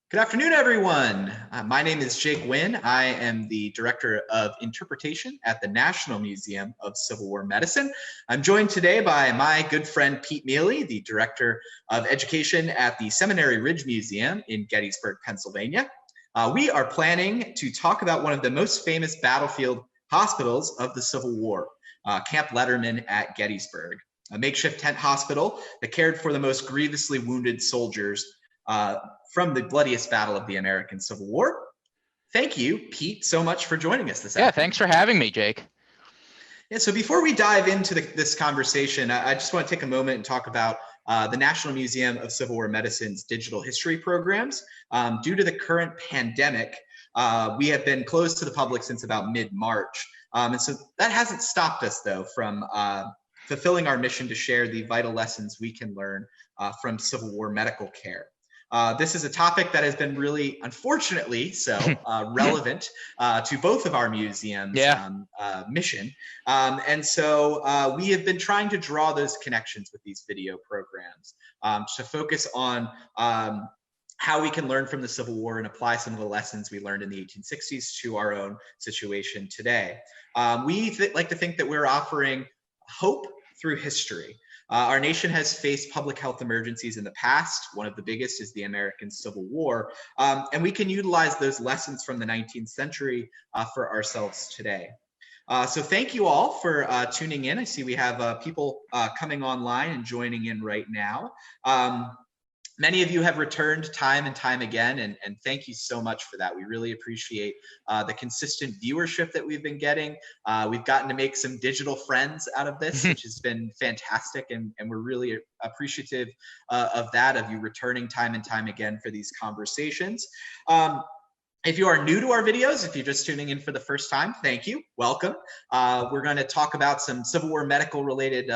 Good afternoon, everyone. My name is Jake Wynn. I am the Director of Interpretation at the National Museum of Civil War Medicine. I'm joined today by my good friend Pete Miele, the Director of Education at the Seminary Ridge Museum in Gettysburg, Pennsylvania. We are planning to talk about one of the most famous battlefield hospitals of the Civil War, Camp Letterman at Gettysburg, a makeshift tent hospital that cared for the most grievously wounded soldiers from the bloodiest battle of the American Civil War. Thank you, Pete, so much for joining us this afternoon. Yeah, thanks for having me, Jake. Yeah, so before we dive into this conversation, I just want to take a moment and talk about the National Museum of Civil War Medicine's digital history programs. Due to the current pandemic, we have been closed to the public since about mid-March. And so that hasn't stopped us, though, from fulfilling our mission to share the vital lessons we can learn from Civil War medical care. This is a topic that has been really, unfortunately, relevant to both of our museums' mission. And so we have been trying to draw those connections with these video programs to focus on how we can learn from the Civil War and apply some of the lessons we learned in the 1860s to our own situation today. We like to think that we're offering hope through history. Our nation has faced public health emergencies in the past. One of the biggest is the American Civil War. And we can utilize those lessons from the 19th century for ourselves today. So thank you all for tuning in. I see we have people coming online and joining in right now. Many of you have returned time and time again, and thank you so much for that. We really appreciate the consistent viewership that we've been getting. We've gotten to make some digital friends out of this, which has been fantastic, and we're really appreciative of that, of you returning time and time again for these conversations. If you are new to our videos, if you're just tuning in for the first time, thank you, welcome. We're going to talk about some Civil War medical related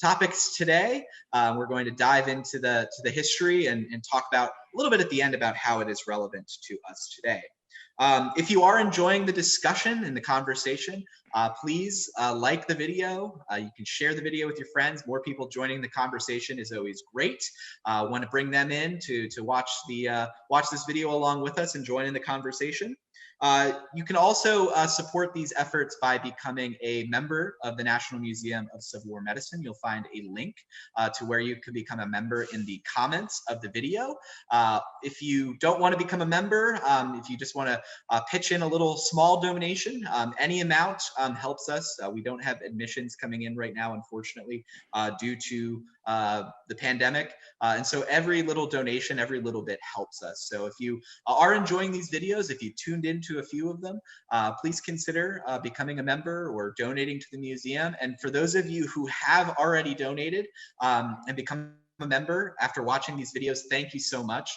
topics today. We're going to dive into the history and talk about a little bit at the end about how it is relevant to us today. If you are enjoying the discussion and the conversation, please like the video. You can share the video with your friends. More people joining the conversation is always great. Want to bring them in to watch this video along with us and join in the conversation. You can also support these efforts by becoming a member of the National Museum of Civil War Medicine. You'll find a link to where you can become a member in the comments of the video. If you don't want to become a member, if you just want to pitch in a little small donation, any amount helps us. We don't have admissions coming in right now, unfortunately, due to the pandemic. And so every little donation, every little bit helps us. So if you are enjoying these videos, if you tuned into a few of them, please consider becoming a member or donating to the museum. And for those of you who have already donated and become a member after watching these videos, thank you so much.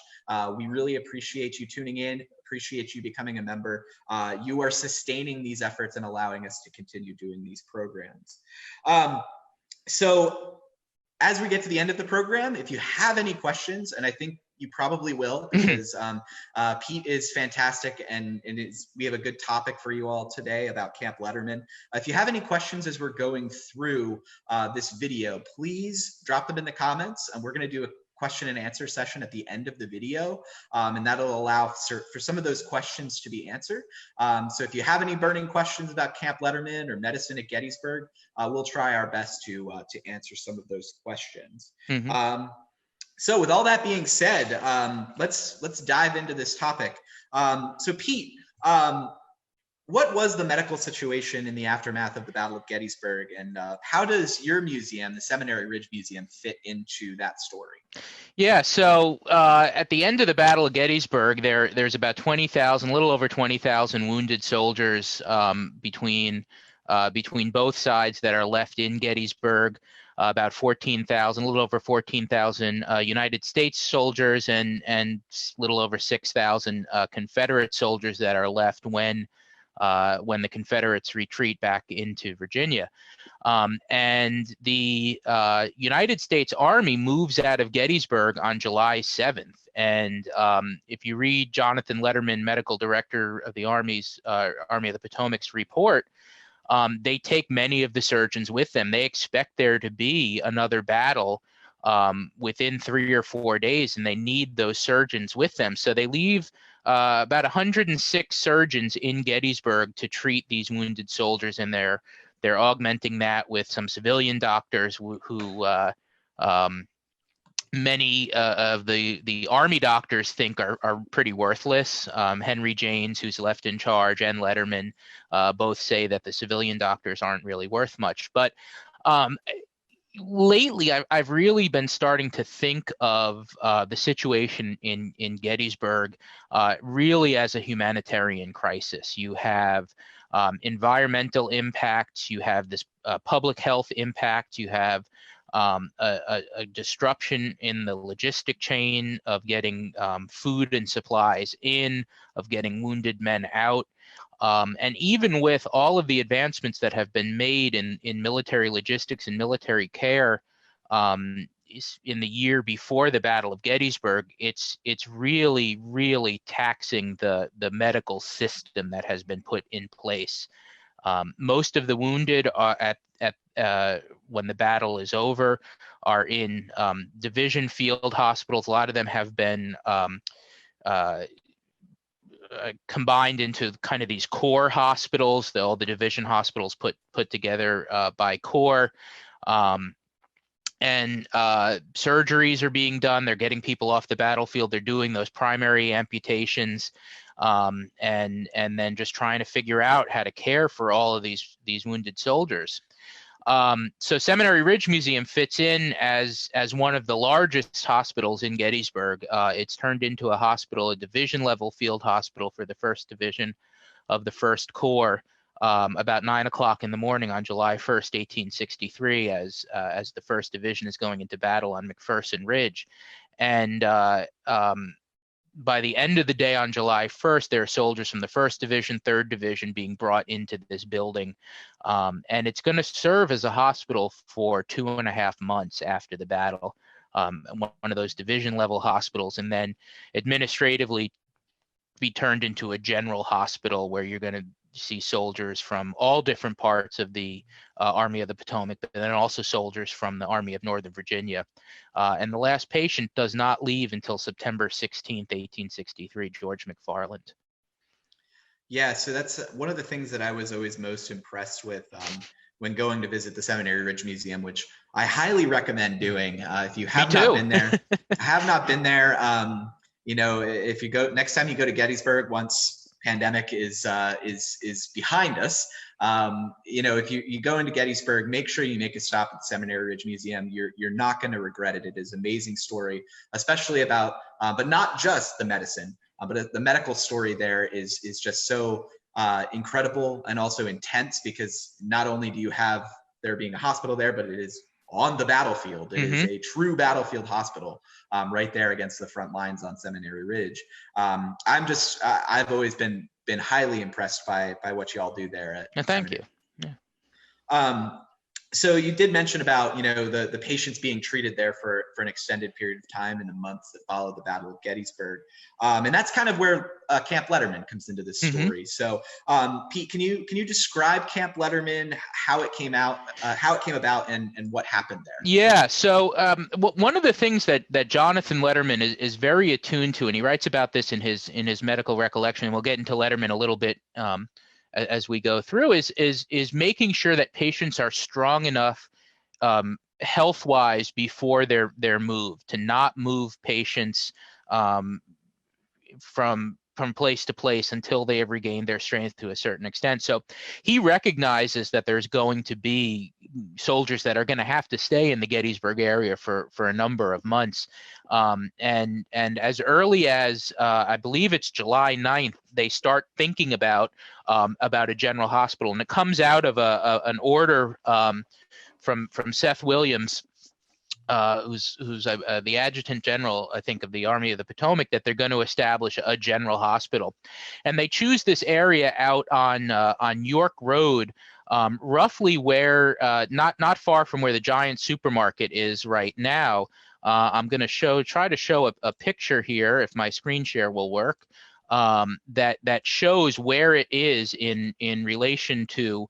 We really appreciate you tuning in, appreciate you becoming a member. You are sustaining these efforts and allowing us to continue doing these programs. So as we get to the end of the program, if you have any questions, and I think you probably will, because Pete is fantastic and we have a good topic for you all today about Camp Letterman. If you have any questions as we're going through this video, please drop them in the comments, and we're going to do a question and answer session at the end of the video, and that'll allow for some of those questions to be answered. So if you have any burning questions about Camp Letterman or medicine at Gettysburg, we'll try our best to answer some of those questions. So with all that being said, let's dive into this topic. So Pete, what was the medical situation in the aftermath of the Battle of Gettysburg, and how does your museum, the Seminary Ridge Museum, fit into that story? Yeah, so at the end of the Battle of Gettysburg, there's about 20,000, a little over 20,000 wounded soldiers between both sides that are left in Gettysburg. About 14,000, a little over 14,000 United States soldiers, and a little over 6,000 Confederate soldiers that are left when the Confederates retreat back into Virginia. And the United States Army moves out of Gettysburg on July 7th. And if you read Jonathan Letterman, medical director of the Army of the Potomac's report, they take many of the surgeons with them. They expect there to be another battle within 3 or 4 days, and they need those surgeons with them. So they leave about 106 surgeons in Gettysburg to treat these wounded soldiers, and they're augmenting that with some civilian doctors who many of the Army doctors think are pretty worthless. Henry Janes, who's left in charge, and Letterman both say that the civilian doctors aren't really worth much. But lately, I've really been starting to think of the situation in Gettysburg really as a humanitarian crisis. You have environmental impacts, you have this public health impact, you have a disruption in the logistic chain of getting food and supplies in, of getting wounded men out. And even with all of the advancements that have been made in military logistics and military care in the year before the Battle of Gettysburg, it's really, really taxing the medical system that has been put in place. Most of the wounded are when the battle is over are in division field hospitals. A lot of them have been combined into kind of these core hospitals, all the division hospitals put together by corps. And surgeries are being done. They're getting people off the battlefield. They're doing those primary amputations, and then just trying to figure out how to care for all of these wounded soldiers. So Seminary Ridge Museum fits in as one of the largest hospitals in Gettysburg. It's turned into a hospital, a division level field hospital for the 1st Division of the 1st Corps, about 9 o'clock in the morning on July 1st, 1863, as the 1st Division is going into battle on McPherson Ridge. And by the end of the day on July 1st, there are soldiers from the 1st Division, 3rd Division being brought into this building. And it's going to serve as a hospital for 2.5 months after the battle, one of those division level hospitals, and then administratively be turned into a general hospital where you're going to see soldiers from all different parts of the Army of the Potomac, but then also soldiers from the Army of Northern Virginia. And the last patient does not leave until September 16th, 1863, George McFarland. Yeah, so that's one of the things that I was always most impressed with when going to visit the Seminary Ridge Museum, which I highly recommend doing. If you have not been there, you know, if you go next time you go to Gettysburg, once pandemic is behind us, you know, if you go into Gettysburg, make sure you make a stop at the Seminary Ridge Museum. You're not going to regret it. It is an amazing story, especially about, but not just the medicine, but the medical story there is just so incredible and also intense, because not only do you have there being a hospital there, but it is on the battlefield. It is a true battlefield hospital right there against the front lines on Seminary Ridge. I've always been highly impressed by what you all do there. Thank you. Yeah. So you did mention about, you know, the patients being treated there for an extended period of time in the months that followed the Battle of Gettysburg. And that's kind of where Camp Letterman comes into this story. So Pete, can you describe Camp Letterman, how it came about, and what happened there? Yeah. So one of the things that Jonathan Letterman is very attuned to, and he writes about this in his medical recollection, and we'll get into Letterman a little bit as we go through, is making sure that patients are strong enough health-wise before they're moved, to not move patients from place to place until they have regained their strength to a certain extent. So he recognizes that there's going to be soldiers that are going to have to stay in the Gettysburg area for a number of months. And as early as I believe it's July 9th, they start thinking about a general hospital, and it comes out of an order from Seth Williams, who's the adjutant general, I think, of the Army of the Potomac, that they're going to establish a general hospital. And they choose this area out on York Road, roughly where not far from where the giant supermarket is right now. I'm going to try to show a picture here, if my screen share will work, that shows where it is in relation to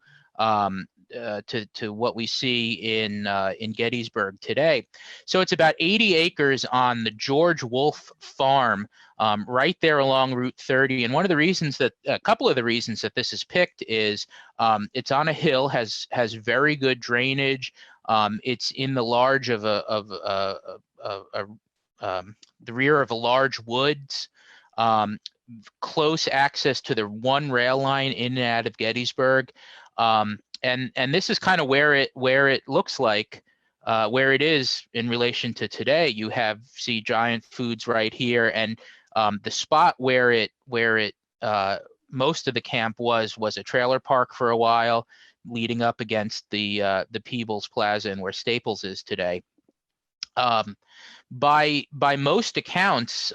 to what we see in Gettysburg today. So it's about 80 acres on the George Wolfe Farm, right there along Route 30. And a couple of the reasons that this is picked is it's on a hill, has very good drainage. It's in the the rear of a large woods. Close access to the one rail line in and out of Gettysburg, and this is kind of where it looks like where it is in relation to today. You see Giant Foods right here, and the spot where it most of the camp was a trailer park for a while, leading up against the Peebles Plaza and where Staples is today. By most accounts,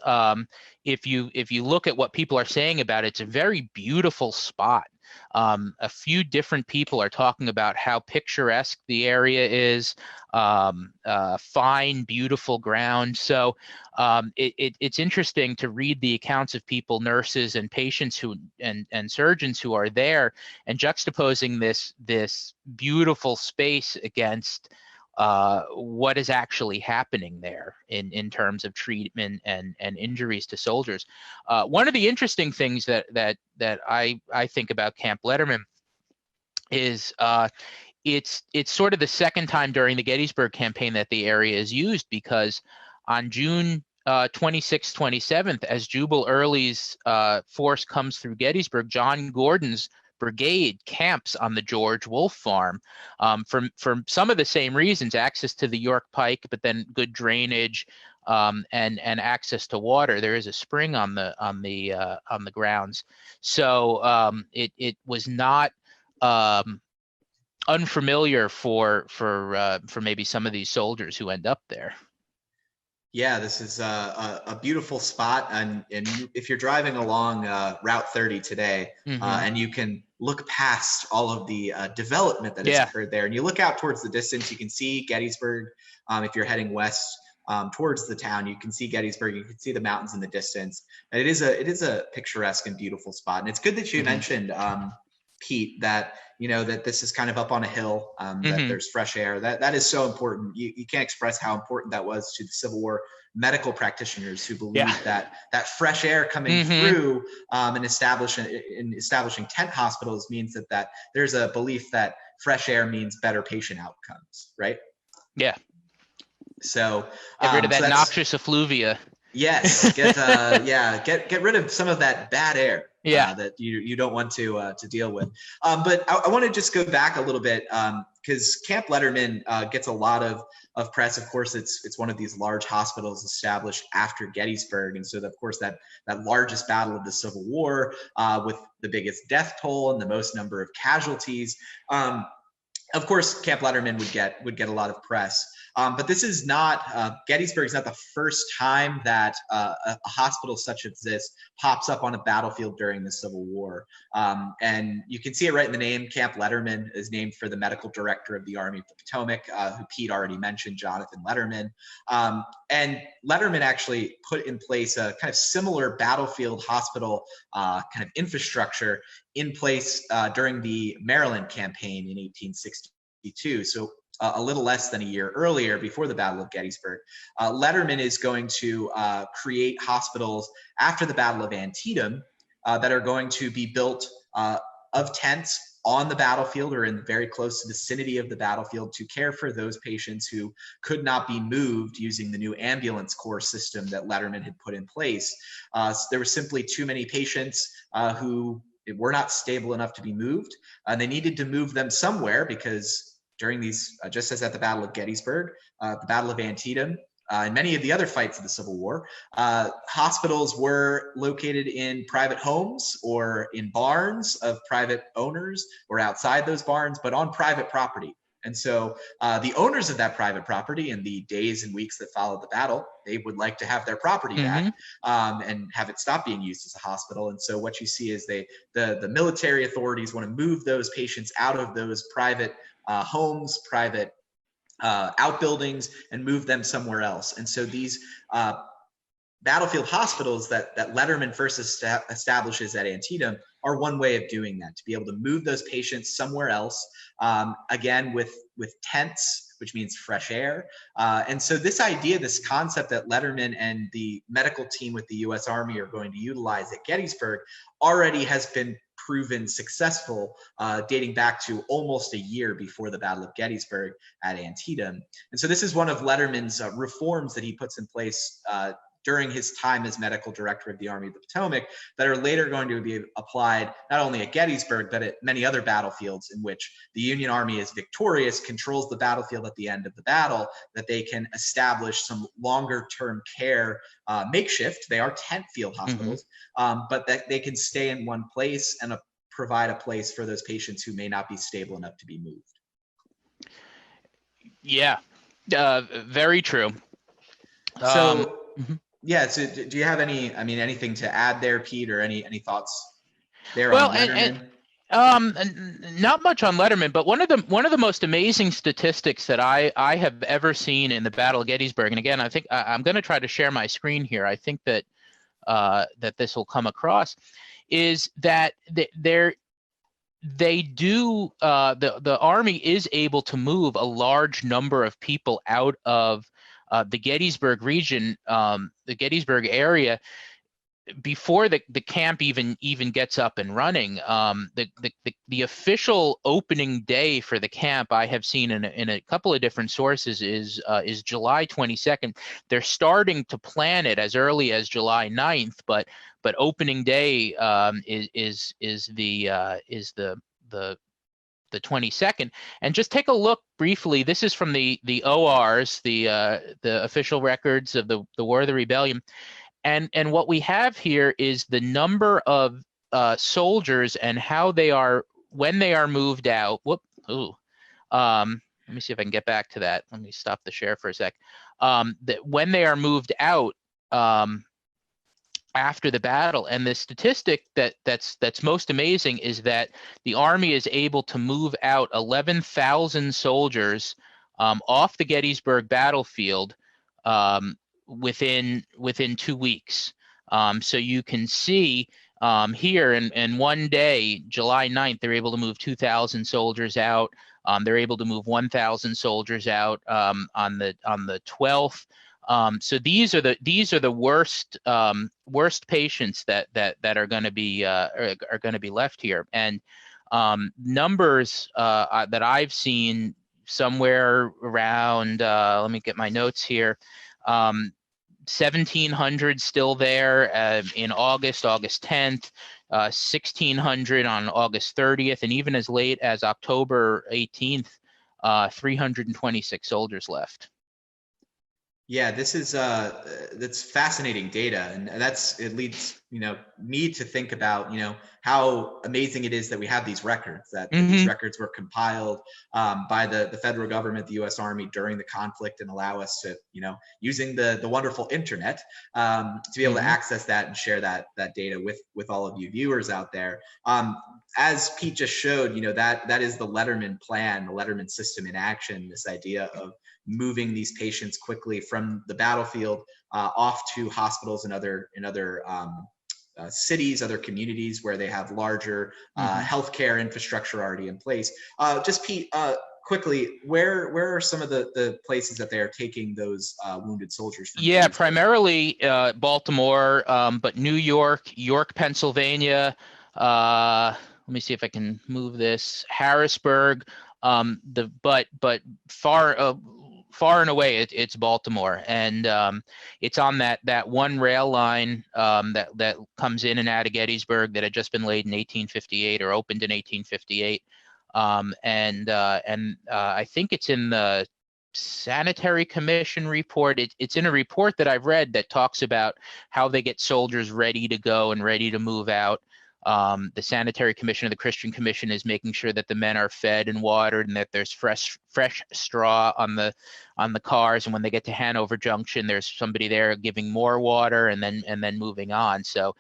if you look at what people are saying about it, it's a very beautiful spot. A few different people are talking about how picturesque the area is, fine, beautiful ground. So it's interesting to read the accounts of people, nurses and patients and surgeons who are there, and juxtaposing this beautiful space against what is actually happening there in terms of treatment and injuries to soldiers. One of the interesting things that I think about Camp Letterman is it's sort of the second time during the Gettysburg campaign that the area is used, because on June 26th, 27th, as Jubal Early's force comes through Gettysburg, John Gordon's brigade camps on the George Wolfe Farm, for some of the same reasons: access to the York Pike, but then good drainage, and access to water. There is a spring on the grounds, so it was not unfamiliar for maybe some of these soldiers who end up there. Yeah, this is a beautiful spot, and if you're driving along Route 30 today, and you can look past all of the development that has occurred there, and you look out towards the distance, you can see Gettysburg. If you're heading west towards the town, you can see Gettysburg. You can see the mountains in the distance, and it is a picturesque and beautiful spot. And it's good that you mentioned, Pete, that that this is kind of up on a hill, that there's fresh air. That is so important. You can't express how important that was to the Civil War medical practitioners who believed that fresh air coming through and establishing tent hospitals means that there's a belief that fresh air means better patient outcomes, right? Yeah. So get rid of that noxious effluvia. Yes, get rid of some of that bad air that you don't want to deal with. But I want to just go back a little bit, because Camp Letterman gets a lot of press. Of course, it's one of these large hospitals established after Gettysburg, and so of course that largest battle of the Civil War, with the biggest death toll and the most number of casualties. Of course, Camp Letterman would get a lot of press. But this is not, Gettysburg is not the first time that a hospital such as this pops up on a battlefield during the Civil War. And you can see it right in the name. Camp Letterman is named for the medical director of the Army of the Potomac, who Pete already mentioned, Jonathan Letterman. And Letterman actually put in place a kind of similar battlefield hospital kind of infrastructure in place during the Maryland campaign in 1862. So a little less than a year earlier, before the Battle of Gettysburg. Letterman is going to create hospitals after the Battle of Antietam that are going to be built of tents on the battlefield or in very close vicinity of the battlefield to care for those patients who could not be moved using the new ambulance corps system that Letterman had put in place. So there were simply too many patients who were not stable enough to be moved, and they needed to move them somewhere, because during these, just as at the Battle of Gettysburg, the Battle of Antietam, and many of the other fights of the Civil War, hospitals were located in private homes or in barns of private owners, or outside those barns, but on private property. And so the owners of that private property, in the days and weeks that followed the battle, they would like to have their property back and have it stop being used as a hospital. And so what you see is the military authorities want to move those patients out of those private homes, private outbuildings, and move them somewhere else. And so these battlefield hospitals that Letterman first establishes at Antietam are one way of doing that, to be able to move those patients somewhere else, again, with tents, which means fresh air. And so this idea, this concept that Letterman and the medical team with the U.S. Army are going to utilize at Gettysburg already has been proven successful, dating back to almost a year before the Battle of Gettysburg at Antietam. And so this is one of Letterman's reforms that he puts in place during his time as medical director of the Army of the Potomac, that are later going to be applied not only at Gettysburg, but at many other battlefields in which the Union Army is victorious, controls the battlefield at the end of the battle, that they can establish some longer term care, makeshift. They are tent field hospitals, but that they can stay in one place and provide a place for those patients who may not be stable enough to be moved. Yeah, very true. So, yeah. So, do you have anything to add there, Pete, or any thoughts there on Letterman? Not much on Letterman, but one of the most amazing statistics that I have ever seen in the Battle of Gettysburg, and again, I think I'm going to try to share my screen here. I think that that this will come across, is that the Army is able to move a large number of people out of the Gettysburg region, the Gettysburg area, before the camp even gets up and running. The official opening day for the camp, I have seen in a couple of different sources, is July 22nd. They're starting to plan it as early as July 9th, but opening day is the 22nd. And just take a look briefly. This is from the ORs, the official records of the War of the Rebellion. And what we have here is the number of soldiers and how they are, when they are moved out. Let me see if I can get back to that. Let me stop the share for a sec. That when they are moved out after the battle, and the statistic that's most amazing is that the Army is able to move out 11,000 soldiers off the Gettysburg battlefield within 2 weeks. So you can see here in one day, July 9th, they're able to move 2,000 soldiers out. They're able to move 1,000 soldiers out on the 12th. So these are the worst patients that are going to be left here. And numbers that I've seen somewhere around, let me get my notes here, 1,700 still there in August 10th, 1,600 on August 30th, and even as late as October 18th, 326 soldiers left. Yeah, this is that's fascinating data, and it leads me to think about how amazing it is that we have these records, that these records were compiled by the federal government, the U.S. Army, during the conflict, and allow us to using the wonderful internet to be able to access that and share that data with all of you viewers out there. As Pete just showed, that is the Letterman plan, the Letterman system in action. This idea of moving these patients quickly from the battlefield off to hospitals and other cities, other communities where they have larger healthcare infrastructure already in place. Just Pete, quickly, where are some of the places that they are taking those wounded soldiers from? Yeah, primarily Baltimore, but New York, Pennsylvania. Let me see if I can move this. Harrisburg. But far and away, it's Baltimore, and it's on that one rail line that comes in and out of Gettysburg that had just been laid in 1858 or opened in 1858, and I think it's in the Sanitary Commission report. It's in a report that I've read that talks about how they get soldiers ready to go and ready to move out. The Sanitary Commission of the Christian Commission is making sure that the men are fed and watered, and that there's fresh straw on the cars. And when they get to Hanover Junction, there's somebody there giving more water, and then moving on. So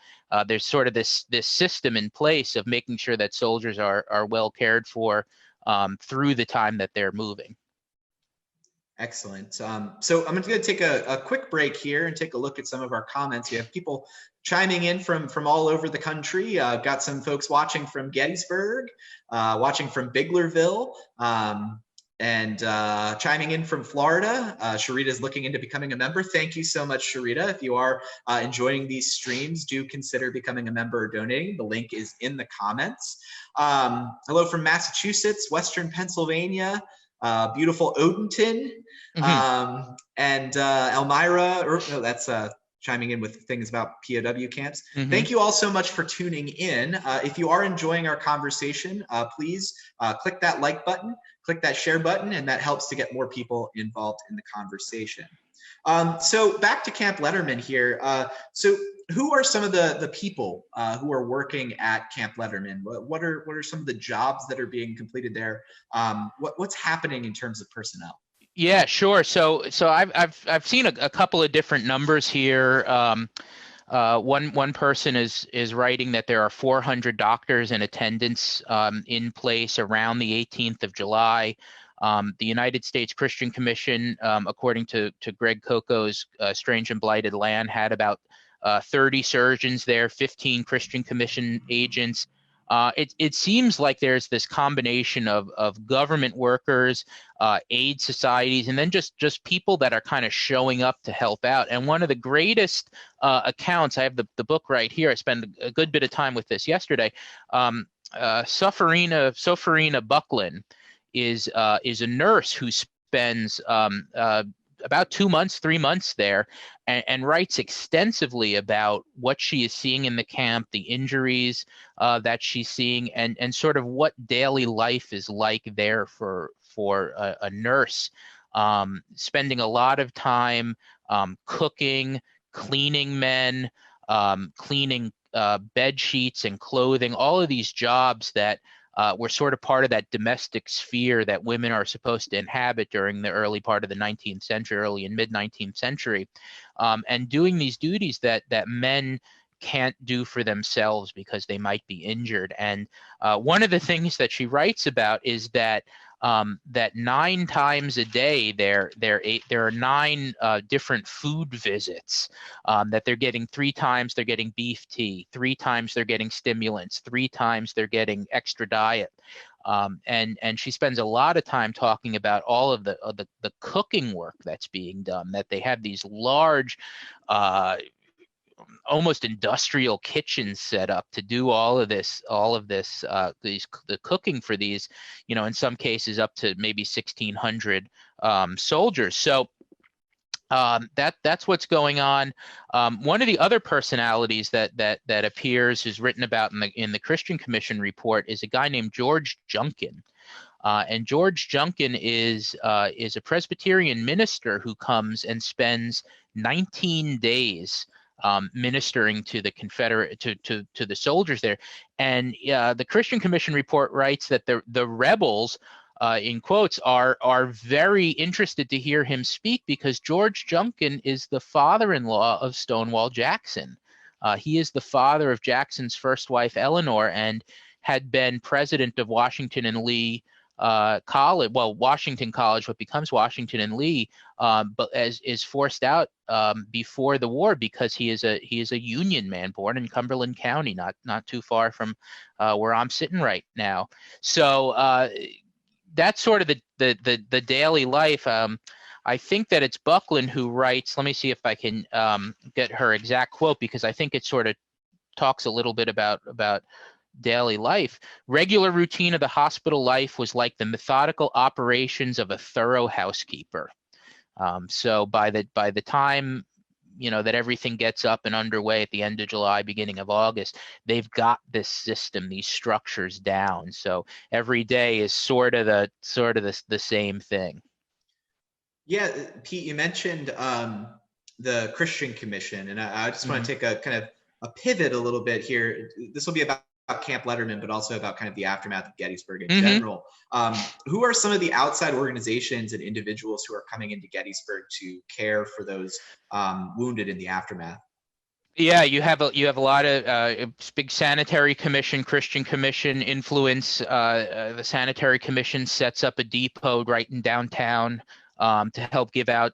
there's sort of this system in place of making sure that soldiers are well cared for through the time that they're moving. Excellent. So I'm going to take a quick break here and take a look at some of our comments. We have people chiming in from all over the country. Got some folks watching from Gettysburg, watching from Biglerville, and chiming in from Florida. Sharita is looking into becoming a member. Thank you so much, Sharita. If you are enjoying these streams, do consider becoming a member or donating. The link is in the comments. Hello from Massachusetts, Western Pennsylvania, beautiful Odenton. And Elmira, that's chiming in with things about POW camps. Thank you all so much for tuning in. If you are enjoying our conversation, please click that like button, click that share button, and that helps to get more people involved in the conversation. So back to Camp Letterman here. So who are some of the people who are working at Camp Letterman? What are some of the jobs that are being completed there? What's happening in terms of personnel? Yeah, sure. So I've seen a couple of different numbers here. One person is writing that there are 400 doctors in attendance in place around the 18th of July. The United States Christian Commission, according to Greg Coco's Strange and Blighted Land, had about 30 surgeons there, 15 Christian Commission agents. It seems like there's this combination of government workers, aid societies, and then just people that are kind of showing up to help out. And one of the greatest accounts, I have the book right here. I spent a good bit of time with this yesterday. Sophorina Buckland is a nurse who spends about 2 months, 3 months there, and writes extensively about what she is seeing in the camp, the injuries that she's seeing, and sort of what daily life is like there for a nurse, spending a lot of time cooking, cleaning men, cleaning bed sheets and clothing, all of these jobs that were sort of part of that domestic sphere that women are supposed to inhabit during the early part of the 19th century, early and mid 19th century, and doing these duties that men can't do for themselves because they might be injured. And one of the things that she writes about is that 9 times a day there are 9 different food visits that they're getting. 3 times they're getting beef tea, 3 times they're getting stimulants, 3 times they're getting extra diet. And she spends a lot of time talking about all of the cooking work that's being done, that they have these large almost industrial kitchens set up to do all of this, the cooking for these, in some cases up to maybe 1,600 soldiers. So that's what's going on. One of the other personalities that appears, who's written about in the Christian Commission report, is a guy named George Junkin. And George Junkin is a Presbyterian minister who comes and spends 19 days ministering to the Confederate to the soldiers there. And the Christian Commission report writes that the rebels, in quotes, are very interested to hear him speak because George Junkin is the father-in-law of Stonewall Jackson. He is the father of Jackson's first wife, Eleanor, and had been president of Washington and Lee College, Washington College, what becomes Washington and Lee, but is forced out before the war because he is a Union man born in Cumberland County, not too far from where I'm sitting right now. So that's sort of the daily life. I think that it's Buckland who writes. Let me see if I can get her exact quote, because I think it sort of talks a little bit about daily life. Regular routine of the hospital life was like the methodical operations of a thorough housekeeper. So by the time that everything gets up and underway at the end of July, beginning of August, they've got this system, these structures down. So every day is sort of the same thing. Yeah, Pete, you mentioned the Christian Commission, and I just want to take a kind of a pivot a little bit here. This will be about Camp Letterman, but also about kind of the aftermath of Gettysburg in general. Who are some of the outside organizations and individuals who are coming into Gettysburg to care for those wounded in the aftermath? Yeah, you have a lot of big sanitary commission, Christian Commission influence. The sanitary commission sets up a depot right in downtown to help give out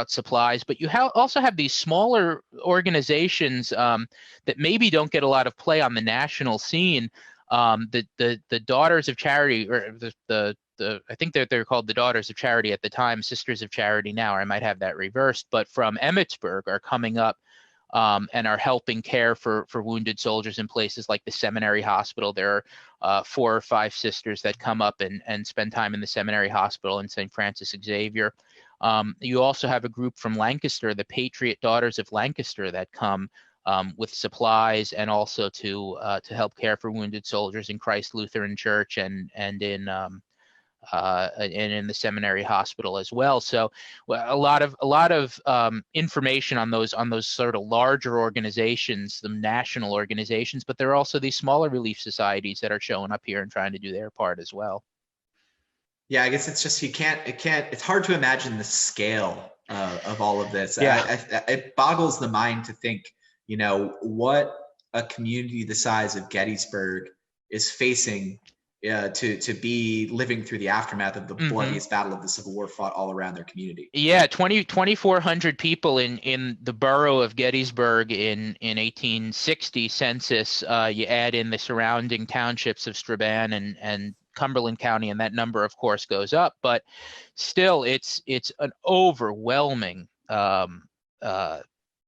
supplies. But you also have these smaller organizations that maybe don't get a lot of play on the national scene. The Daughters of Charity, or I think they're called the Daughters of Charity at the time, Sisters of Charity now, or I might have that reversed, but from Emmitsburg are coming up and are helping care for wounded soldiers in places like the Seminary Hospital. There are 4 or 5 sisters that come up and spend time in the Seminary Hospital in St. Francis Xavier. You also have a group from Lancaster, the Patriot Daughters of Lancaster, that come with supplies and also to help care for wounded soldiers in Christ Lutheran Church and in the Seminary Hospital as well. So a lot of information on those sort of larger organizations, the national organizations, but there are also these smaller relief societies that are showing up here and trying to do their part as well. Yeah, I guess it's just it's hard to imagine the scale of all of this. Yeah. It boggles the mind to think, what a community the size of Gettysburg is facing to be living through the aftermath of the bloodiest battle of the Civil War fought all around their community. Yeah, 2,400 people in the borough of Gettysburg in 1860 census. You add in the surrounding townships of Strabane and Cumberland County, and that number, of course, goes up. But still, it's an overwhelming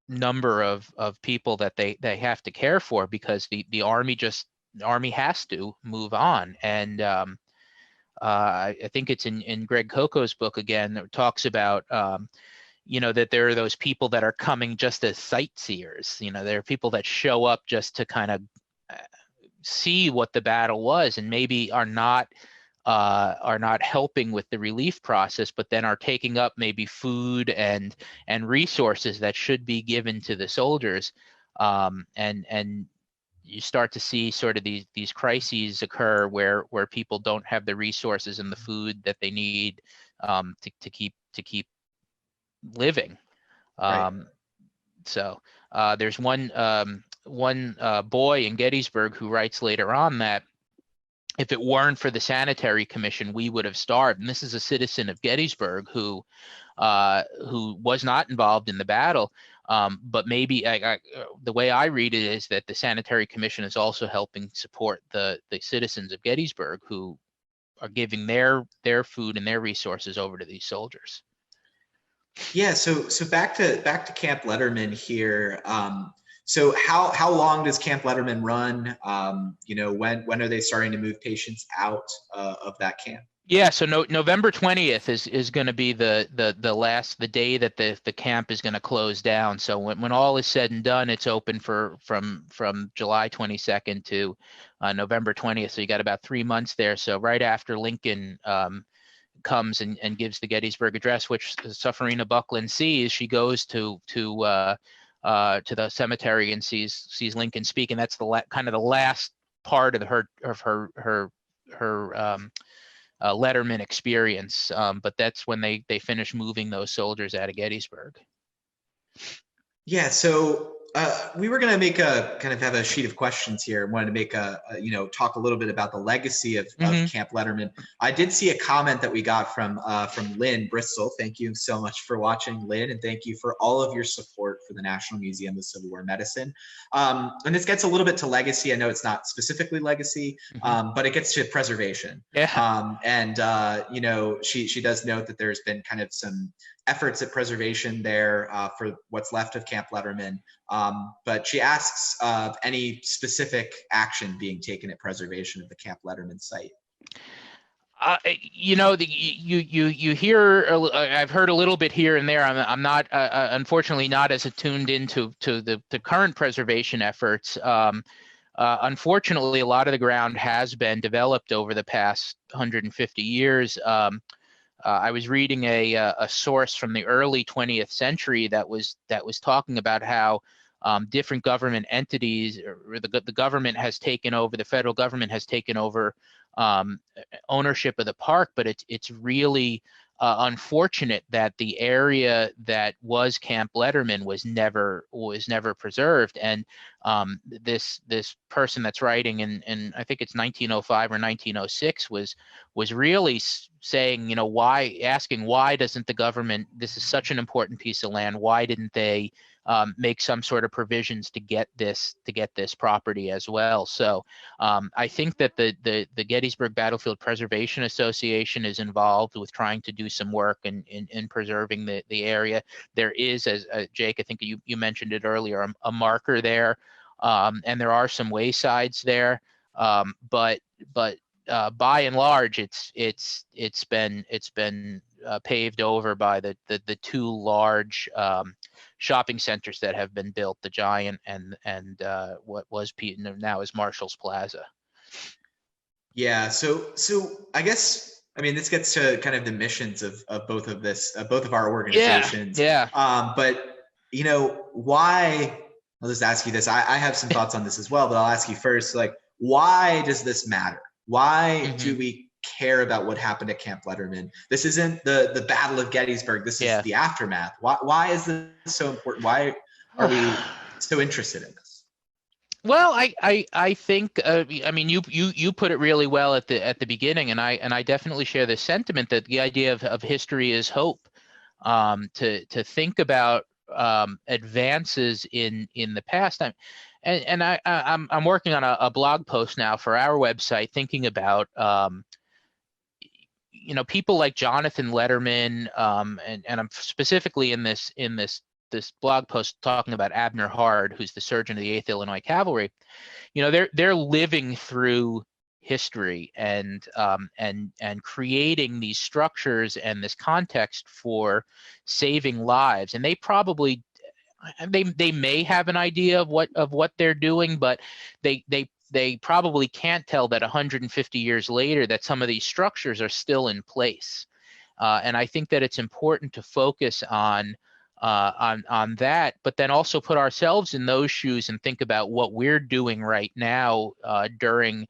number of people that they have to care for, because the Army has to move on. And I think it's in Greg Coco's book again that talks about that there are those people that are coming just as sightseers. There are people that show up just to kind of see what the battle was, and maybe are not helping with the relief process, but then are taking up maybe food and resources that should be given to the soldiers. And you start to see sort of these crises occur where people don't have the resources and the food that they need to keep living. Right. So there's one boy in Gettysburg who writes later on that if it weren't for the Sanitary Commission, we would have starved. And this is a citizen of Gettysburg who was not involved in the battle. But maybe the way I read it is that the Sanitary Commission is also helping support the citizens of Gettysburg who are giving their food and their resources over to these soldiers. Yeah. So back to Camp Letterman here. So how long does Camp Letterman run? When are they starting to move patients out of that camp? Yeah, so November 20th is going to be the day that the camp is going to close down. So when all is said and done, it's open from July 22nd to November 20th. So you got about 3 months there. So right after Lincoln comes and gives the Gettysburg Address, which Sufferina Buckland sees, she goes to the cemetery and sees Lincoln speak, and that's kind of the last part of her Letterman experience. But that's when they finish moving those soldiers out of Gettysburg. Yeah. So we were going to make have a sheet of questions here. Wanted to make talk a little bit about the legacy of Camp Letterman. I did see a comment that we got from Lynn Bristol. Thank you so much for watching, Lynn, and thank you for all of your support for the National Museum of Civil War Medicine. And this gets a little bit to legacy. I know it's not specifically legacy, but it gets to preservation. Yeah. She does note that there's been kind of some efforts at preservation there for what's left of Camp Letterman. But she asks of any specific action being taken at preservation of the Camp Letterman site. You hear, I've heard a little bit here and there. I'm not, unfortunately, not as attuned into the current preservation efforts. Unfortunately, a lot of the ground has been developed over the past 150 years. I was reading a source from the early 20th century that was talking about how different government entities, or the government has taken over, the federal government has taken over ownership of the park, but it's really unfortunate that the area that was Camp Letterman was never preserved. And this person that's writing in I think it's 1905 or 1906 was really saying, asking why doesn't the government, this is such an important piece of land, why didn't they make some sort of provisions to get this property as well? So I think that the Gettysburg Battlefield Preservation Association is involved with trying to do some work in preserving the area. There is, as Jake, I think you mentioned it earlier, a marker there, and there are some waysides there, but by and large, it's been paved over by the two large shopping centers that have been built, the Giant and what was Pete now is Marshall's Plaza. Yeah, so I guess, I mean, this gets to kind of the missions of both of our organizations. Yeah. But why? I'll just ask you this. I have some thoughts on this as well, but I'll ask you first. Like, why does this matter? Why do we care about what happened at Camp Letterman? This isn't the Battle of Gettysburg. This is the aftermath. Why is this so important? Why are we so interested in this? Well, I think I mean you put it really well at the beginning, and I definitely share this sentiment that the idea of history is hope. To think about advances in the past. I'm working on a blog post now for our website, thinking about people like Jonathan Letterman, and I'm specifically in this blog post talking about Abner Hard, who's the surgeon of the 8th Illinois Cavalry. They're living through history and creating these structures and this context for saving lives. And they probably they may have an idea of what they're doing, but they probably can't tell that 150 years later that some of these structures are still in place. And I think that it's important to focus on that, but then also put ourselves in those shoes and think about what we're doing right now during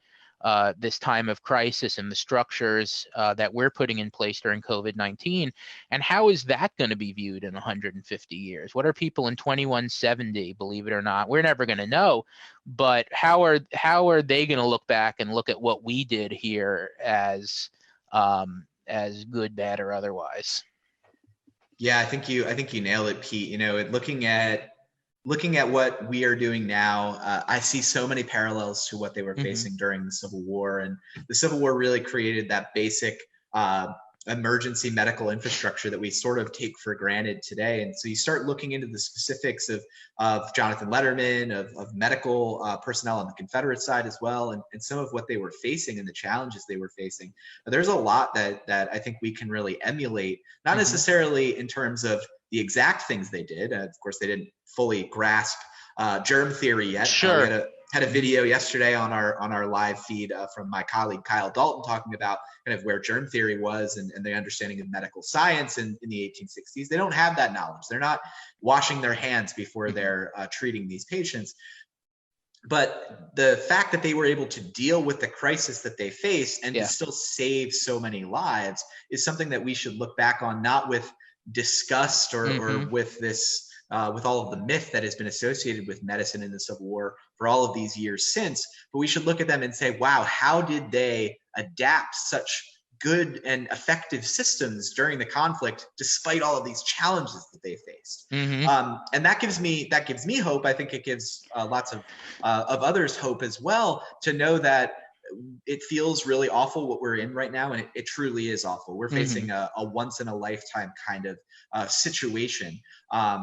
this time of crisis and the structures that we're putting in place during COVID-19, and how is that going to be viewed in 150 years? What are people in 2170? Believe it or not, we're never going to know. But how are they going to look back and look at what we did here as good, bad, or otherwise? Yeah, I think you nailed it, Pete. Looking at what we are doing now, I see so many parallels to what they were facing during the Civil War. And the Civil War really created that basic emergency medical infrastructure that we sort of take for granted today. And so you start looking into the specifics of Jonathan Letterman, of medical personnel on the Confederate side as well, and some of what they were facing and the challenges they were facing. But there's a lot that I think we can really emulate, not necessarily in terms of the exact things they did. Of course, they didn't fully grasp germ theory yet. Sure. We had a video yesterday on our live feed from my colleague Kyle Dalton talking about kind of where germ theory was and the understanding of medical science in the 1860s. They don't have that knowledge. They're not washing their hands before they're treating these patients. But the fact that they were able to deal with the crisis that they faced and to still save so many lives is something that we should look back on, not with disgust or with this with all of the myth that has been associated with medicine in the Civil War for all of these years since, but we should look at them and say, wow, how did they adapt such good and effective systems during the conflict despite all of these challenges that they faced? And that gives me hope. I think it gives lots of others hope as well, to know that it feels really awful what we're in right now, and it truly is awful. We're facing a once in a lifetime kind of situation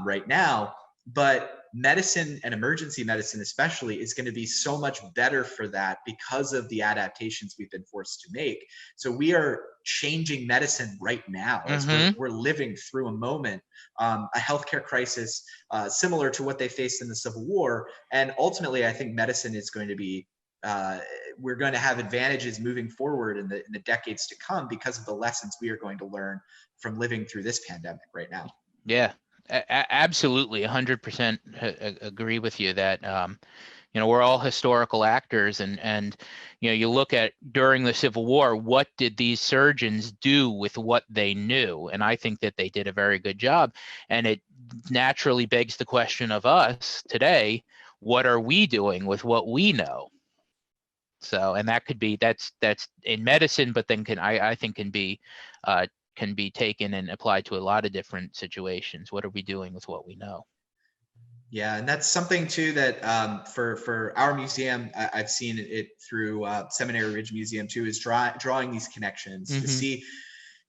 right now, but medicine, and emergency medicine especially, is going to be so much better for that because of the adaptations we've been forced to make. So we are changing medicine right now as we're living through a moment, a healthcare crisis similar to what they faced in the Civil War. And ultimately, I think medicine is going to be we're going to have advantages moving forward in the decades to come because of the lessons we are going to learn from living through this pandemic right now. Yeah, absolutely. 100% agree with you that, we're all historical actors, and you look at during the Civil War, what did these surgeons do with what they knew? And I think that they did a very good job. And it naturally begs the question of us today, what are we doing with what we know? So, and that could be, that's in medicine, but then I think can be taken and applied to a lot of different situations. What are we doing with what we know? Yeah, and that's something too that for our museum, I've seen it through Seminary Ridge Museum too, is drawing these connections. Mm-hmm.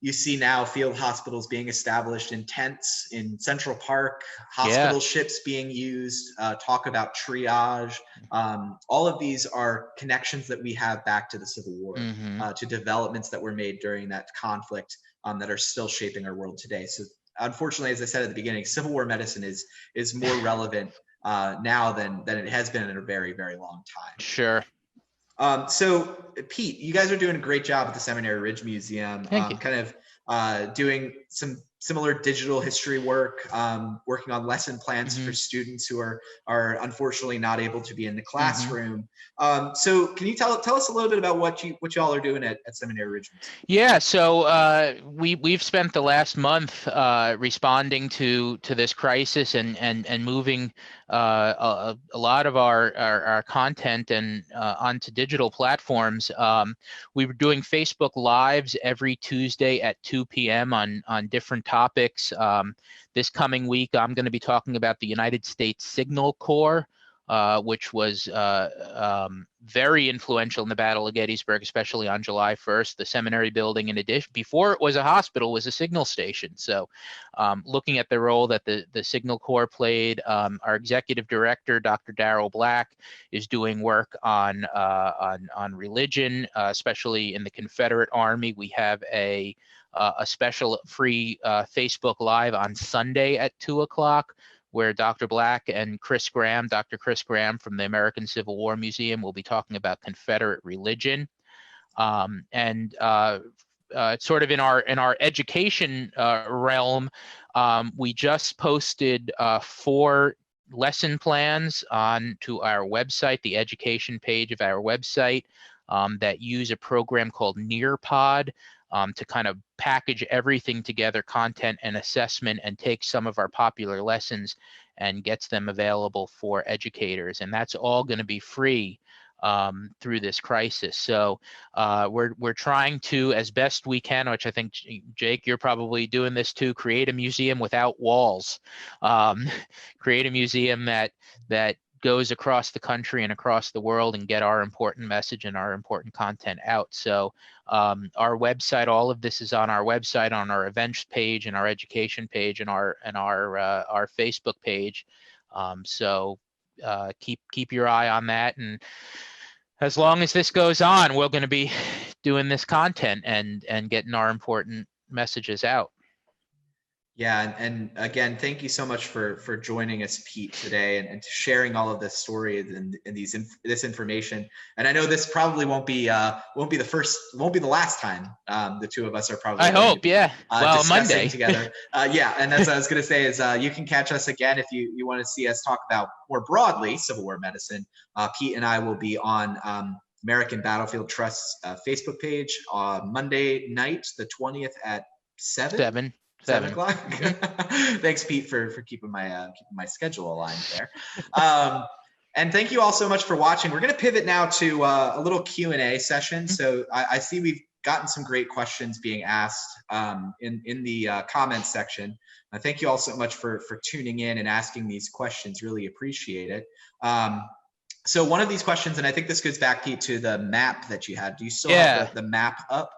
You see now field hospitals being established in tents in Central Park, Yeah. hospital ships being used, talk about triage. All of these are connections that we have back to the Civil War, Mm-hmm. to developments that were made during that conflict, that are still shaping our world today. So unfortunately, as I said at the beginning, Civil War medicine is more relevant now than it has been in a very, very long time. Sure. So Pete, you guys are doing a great job at the Seminary Ridge Museum, Thank you. kind of doing some similar digital history work, working on lesson plans Mm-hmm. for students who are unfortunately not able to be in the classroom. Mm-hmm. So can you tell us a little bit about what y'all are doing at Seminary Ridge Museum? Yeah, so we've spent the last month responding to this crisis and moving a lot of our content and onto digital platforms. We were doing Facebook Lives every Tuesday at 2 p.m. on different topics. This coming week, I'm going to be talking about the United States Signal Corps, which was very influential in the Battle of Gettysburg, especially on July 1st. The seminary building, in addition, before it was a hospital, was a signal station. So looking at the role that the Signal Corps played, our executive director, Dr. Darrell Black, is doing work on religion, especially in the Confederate Army. We have a special free Facebook Live on Sunday at 2 o'clock, where Dr. Black and Dr. Chris Graham from the American Civil War Museum will be talking about Confederate religion. And sort of in our education realm, we just posted 4 lesson plans onto our website, the education page of our website, that use a program called Nearpod, to kind of package everything together, content and assessment, and take some of our popular lessons and gets them available for educators. And that's all going to be free through this crisis. So we're trying to, as best we can, which I think, Jake, you're probably doing this too, create a museum without walls, create a museum that goes across the country and across the world and get our important message and our important content out. So our website, all of this is on our website, on our events page and our education page and our Facebook page. So keep your eye on that. And as long as this goes on, we're going to be doing this content and getting our important messages out. Yeah, and again, thank you so much for joining us, Pete, today, and sharing all of this story and this information. And I know this probably won't be the last time the two of us are probably. I hope, yeah. Well, Monday together. Yeah, and that's what I was going to say is you can catch us again if you want to see us talk about more broadly Civil War medicine. Pete and I will be on American Battlefield Trust's Facebook page on Monday night, the 20th at 7 o'clock. Thanks, Pete, for keeping my schedule aligned there. And thank you all so much for watching. We're going to pivot now to a little Q&A session. So I see we've gotten some great questions being asked in the comments section. Thank you all so much for tuning in and asking these questions. Really appreciate it. So one of these questions, and I think this goes back, Pete, to the map that you had. Do you still have the map up?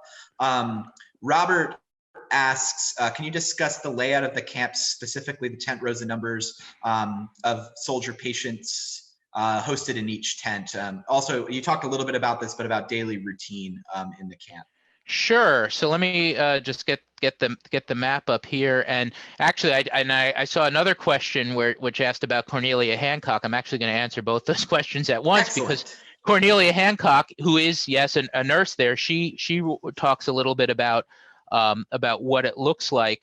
Robert asks, can you discuss the layout of the camp, specifically the tent rows and numbers of soldier patients hosted in each tent? Also, you talked a little bit about this, but about daily routine in the camp. Sure. So let me just get the map up here. And actually, I saw another question which asked about Cornelia Hancock. I'm actually going to answer both those questions at once. Excellent. Because Cornelia Hancock, who is, yes, a nurse there, she talks a little bit about what it looks like.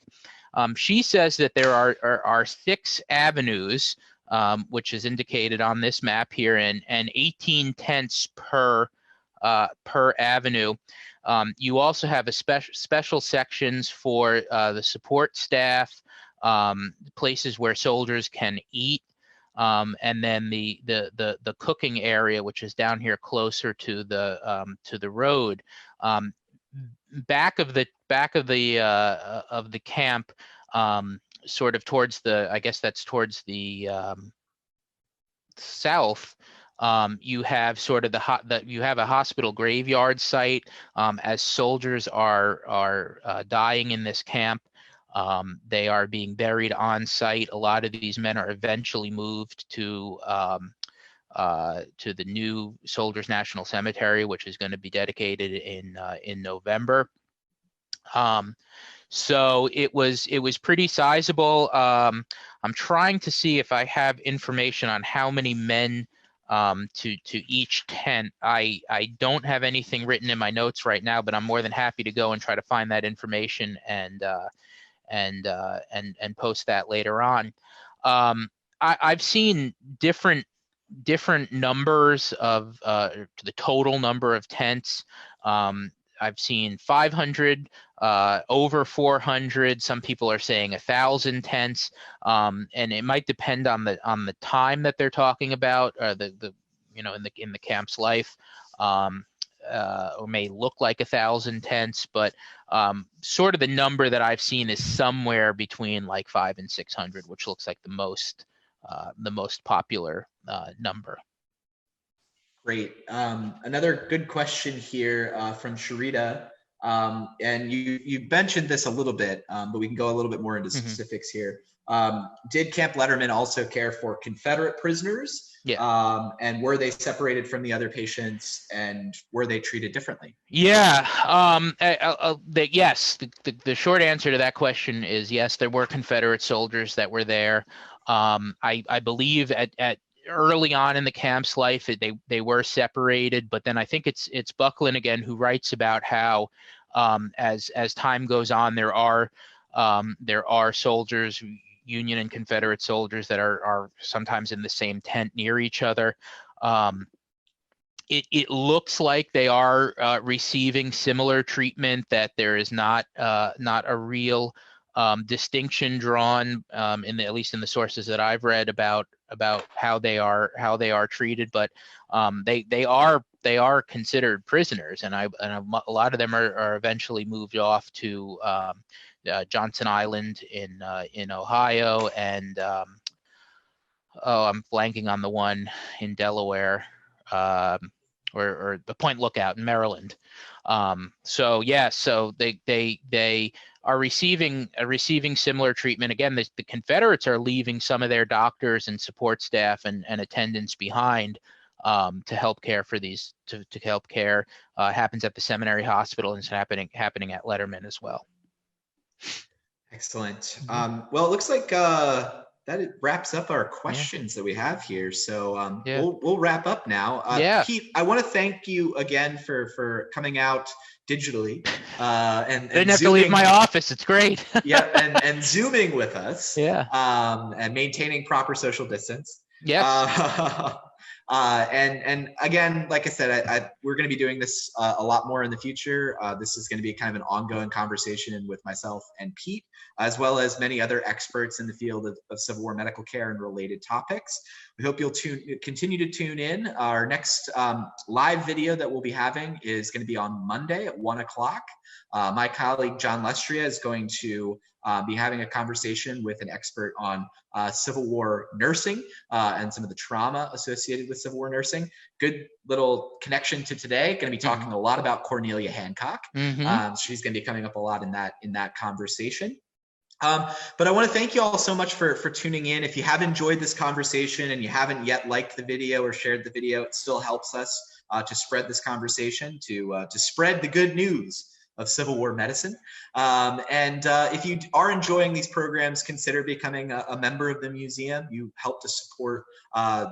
She says that there are 6 avenues which is indicated on this map here, and 18 tents per avenue. You also have a special sections for the support staff, places where soldiers can eat, and then the cooking area, which is down here closer to the road. Back of the camp, sort of towards I guess that's towards the south. You have sort of you have a hospital graveyard site, as soldiers are dying in this camp. They are being buried on site. A lot of these men are eventually moved to the new Soldiers National Cemetery, which is going to be dedicated in November. So it was pretty sizable. I'm trying to see if I have information on how many men to each tent. I don't have anything written in my notes right now, but I'm more than happy to go and try to find that information and post that later on. I've seen different numbers of the total number of tents. I've seen 500, over 400. Some people are saying 1,000 tents, and it might depend on the time that they're talking about, or in the camp's life, or may look like 1,000 tents, but sort of the number that I've seen is somewhere between like 500 and 600, which looks like the most popular number. Great. Another good question here from Sharita. And you mentioned this a little bit, but we can go a little bit more into specifics here. Did Camp Letterman also care for Confederate prisoners? Yeah. And were they separated from the other patients, and were they treated differently? Yeah. Yes. The short answer to that question is yes. There were Confederate soldiers that were there. I believe at early on in the camp's life, they were separated, but then I think it's Buckland again who writes about how as time goes on, there are soldiers, Union and Confederate soldiers, that are sometimes in the same tent near each other. It looks like they are receiving similar treatment, that there is not a real distinction drawn at least in the sources that I've read about how they are treated, but they are considered prisoners, and a lot of them are eventually moved off to Johnson Island in Ohio, and I'm blanking on the one in Delaware, or the Point Lookout in Maryland. So they are receiving similar treatment. Again, the Confederates are leaving some of their doctors and support staff and attendants behind to help care for these. To help care happens at the Seminary Hospital, and it's happening at Letterman as well. Excellent. Well, it looks like that wraps up our questions that we have here. So we'll wrap up now. Pete, I want to thank you again for coming out digitally and didn't have to leave my office. It's great. and Zooming with us. And maintaining proper social distance. Yes. And again, like I said, we're going to be doing this a lot more in the future. This is going to be kind of an ongoing conversation with myself and Pete, as well as many other experts in the field of Civil War medical care and related topics. We hope you'll continue to tune in. Our next live video that we'll be having is going to be on Monday at 1 o'clock. My colleague, John Lestria, is going to be having a conversation with an expert on Civil War nursing and some of the trauma associated with Civil War nursing. Good little connection to today. Going to be talking a lot about Cornelia Hancock. She's going to be coming up a lot in that conversation. But I want to thank you all so much for tuning in. If you have enjoyed this conversation and you haven't yet liked the video or shared the video, it still helps us to spread this conversation, to spread the good news of Civil War medicine. If you are enjoying these programs, consider becoming a member of the museum. You help to support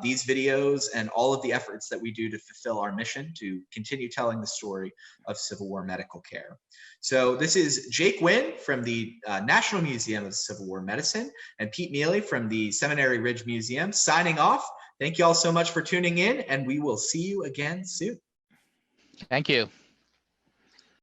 these videos and all of the efforts that we do to fulfill our mission to continue telling the story of Civil War medical care. So this is Jake Wynn from the National Museum of Civil War Medicine and Pete Miele from the Seminary Ridge Museum signing off. Thank you all so much for tuning in, and we will see you again soon. Thank you.